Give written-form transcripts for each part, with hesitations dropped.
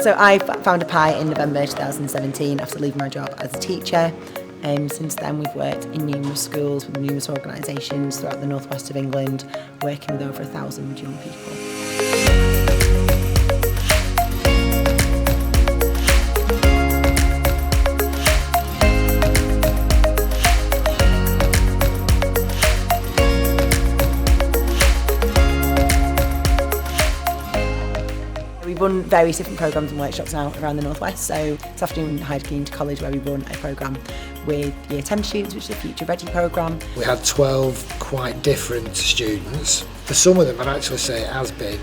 So I found a pie in November 2017 after leaving my job as a teacher. Since then we've worked in numerous schools with numerous organisations throughout the northwest of England, working with over 1,000 young people. We run various different programmes and workshops now around the northwest. So this afternoon I had Keen to College where we run a programme with Year 10 students, which is a Future Ready programme. We had 12 quite different students. For some of them I'd actually say it has been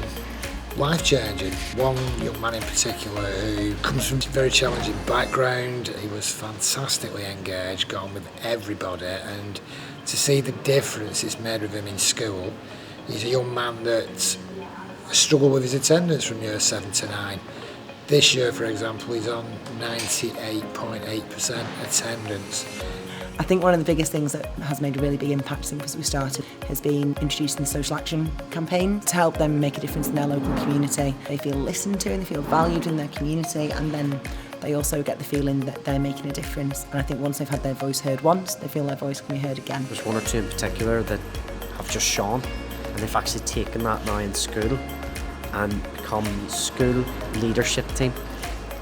life-changing. One young man in particular who comes from a very challenging background. He was fantastically engaged, got on with everybody, and to see the difference it's made with him in school. He's a young man that struggled with his attendance from year 7 to 9. This year, for example, he's on 98.8% attendance. I think one of the biggest things that has made a really big impact since we started has been introducing the social action campaign to help them make a difference in their local community. They feel listened to and they feel valued in their community, and then they also get the feeling that they're making a difference. And I think once they've had their voice heard once, they feel their voice can be heard again. There's one or two in particular that have just shone, and they've actually taken that now in school and become school leadership team,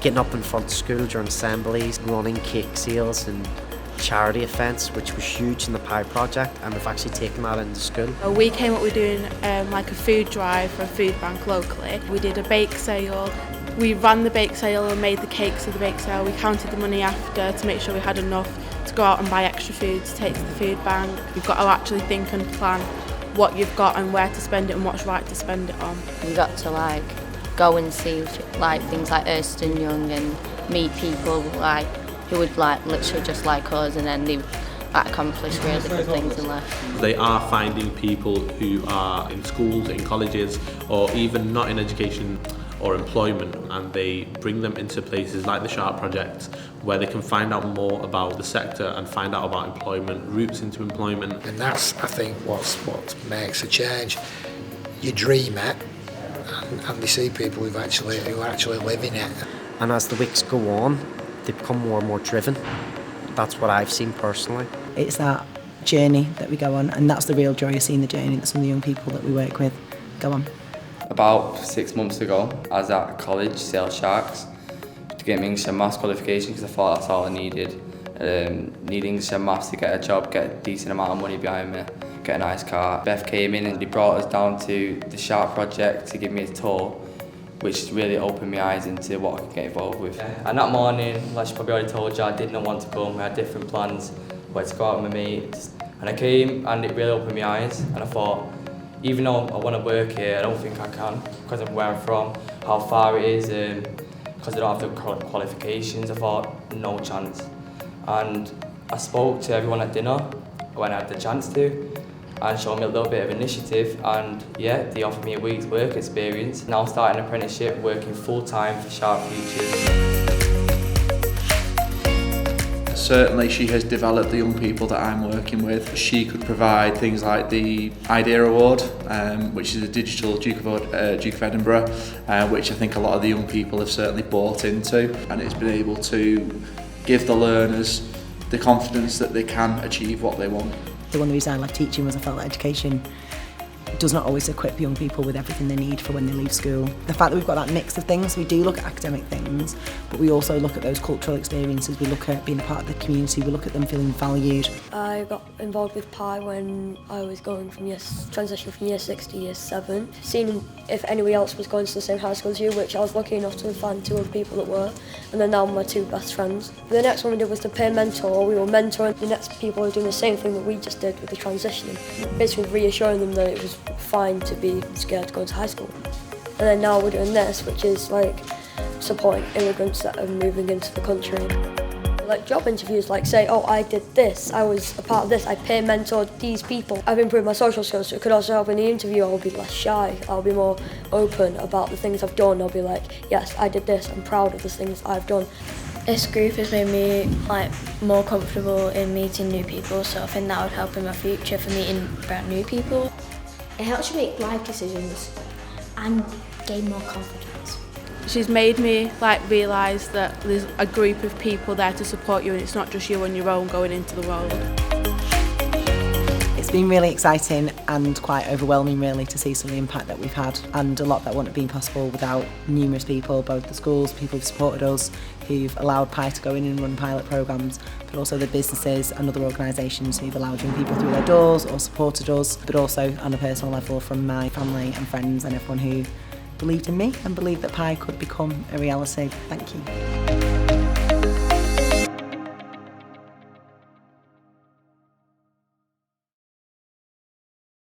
getting up in front of school during assemblies, running cake sales and charity events, which was huge in the Pie Project, and they've actually taken that into school. We came up with doing like a food drive for a food bank locally. We did a bake sale. We ran the bake sale and made the cakes of the bake sale. We counted the money after to make sure we had enough to go out and buy extra food to take to the food bank. You've got to actually think and plan what you've got and where to spend it and what's right to spend it on. We got to like go and see like things like Ernst & Young and meet people like who would like literally just like us, and then they've accomplished really good things in life. They are finding people who are in schools, in colleges, or even not in education or employment, and they bring them into places like the Sharp Project where they can find out more about the sector and find out about employment, routes into employment. And that's, I think, what makes a change. You dream it, and they see people who actually live in it. And as the weeks go on, they become more and more driven. That's what I've seen personally. It's that journey that we go on, and that's the real joy of seeing the journey that some of the young people that we work with go on. About 6 months ago, I was at college, Sale Sharks, to get my English and Maths qualification because I thought that's all I needed. Need English and Maths to get a job, get a decent amount of money behind me, get a nice car. Beth came in and they brought us down to the Sharp Project to give me a tour, which really opened my eyes into what I could get involved with. And that morning, like she probably already told you, I did not want to come. I had different plans, where to go out with my mates. And I came and it really opened my eyes, and I thought, even though I want to work here, I don't think I can because of where I'm from, how far it is, because I don't have the qualifications. I thought, no chance. And I spoke to everyone at dinner when I had the chance to, and showed me a little bit of initiative, and yeah, they offered me a week's work experience. Now I'm starting an apprenticeship, working full-time for Sharp Futures. Certainly she has developed the young people that I'm working with. She could provide things like the IDEA Award, which is a digital Duke of Edinburgh, which I think a lot of the young people have certainly bought into, and it's been able to give the learners the confidence that they can achieve what they want. One of the reasons I left teaching was I felt that education does not always equip young people with everything they need for when they leave school. The fact that we've got that mix of things, we do look at academic things, but we also look at those cultural experiences, we look at being a part of the community, we look at them feeling valued. I got involved with Pie when I was going from transition from year 6 to year 7, seeing if anybody else was going to the same high school as you, which I was lucky enough to find 2 other people that were, and they're now my 2 best friends. The next one we did was the peer mentor. We were mentoring the next people who were doing the same thing that we just did with the transitioning, basically reassuring them that it was fine to be scared to go to high school. And then now we're doing this, which is like supporting immigrants that are moving into the country. Like job interviews, like say, oh, I did this, I was a part of this, I peer mentored these people. I've improved my social skills, so it could also help in the interview. I'll be less shy, I'll be more open about the things I've done. I'll be like, yes, I did this, I'm proud of the things I've done. This group has made me more comfortable in meeting new people, so I think that would help in my future for meeting brand new people. It helps you make life decisions and gain more confidence. She's made me realise that there's a group of people there to support you and it's not just you on your own going into the world. It's been really exciting and quite overwhelming really to see some of the impact that we've had, and a lot that wouldn't have been possible without numerous people, both the schools, people who've supported us, who've allowed Pi to go in and run pilot programmes, but also the businesses and other organisations who've allowed young people through their doors or supported us, but also on a personal level from my family and friends and everyone who believed in me and believed that Pi could become a reality. Thank you.